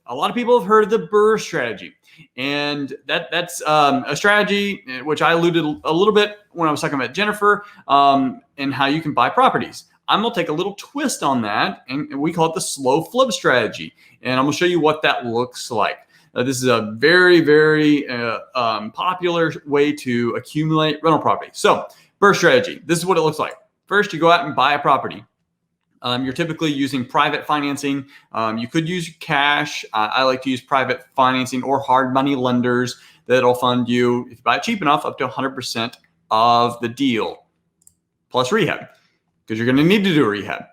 a lot of people have heard of the BRRRR strategy. And that's a strategy which I alluded a little bit when I was talking about Jennifer and how you can buy properties. I'm going to take a little twist on that, and we call it the slow flip strategy. And I'm going to show you what that looks like. This is a very, very popular way to accumulate rental property. So BRRRR strategy, this is what it looks like. First, you go out and buy a property. You're typically using private financing. You could use cash. I like to use private financing or hard money lenders that'll fund you, if you buy it cheap enough, up to 100% of the deal, plus rehab, because you're going to need to do a rehab,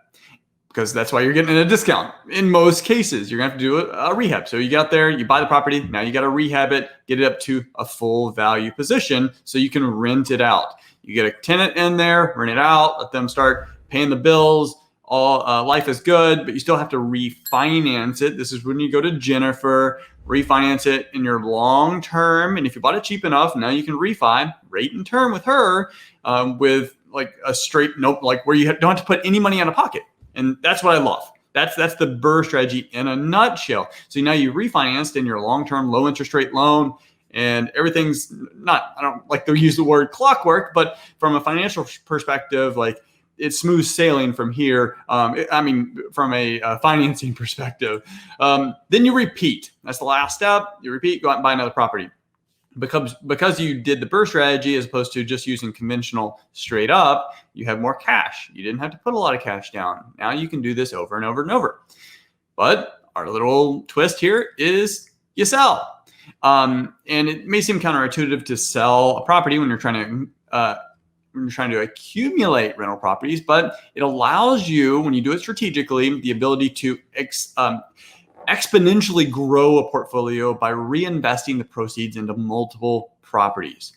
because that's why you're getting a discount. In most cases, you're going to have to do a rehab. So you get out there, you buy the property, now you got to rehab it, get it up to a full value position so you can rent it out. You get a tenant in there, rent it out, let them start paying the bills. All life is good, but you still have to refinance it. This is when you go to Jennifer, refinance it in your long term. And if you bought it cheap enough, now you can refi rate and term with her with like a straight nope, like where you don't have to put any money out of pocket. And that's what I love. That's the BRRRR strategy in a nutshell. So now you refinanced in your long-term low interest rate loan, and everything's not, I don't like to use the word clockwork, but from a financial perspective, like it's smooth sailing from here. From a financing perspective. Then you repeat. That's the last step. You repeat, go out and buy another property. Because you did the BRRRR strategy as opposed to just using conventional straight up, you have more cash. You didn't have to put a lot of cash down. Now you can do this over and over and over. But our little twist here is you sell. And it may seem counterintuitive to sell a property when you're trying to accumulate rental properties, but it allows you, when you do it strategically, the ability to exponentially grow a portfolio by reinvesting the proceeds into multiple properties.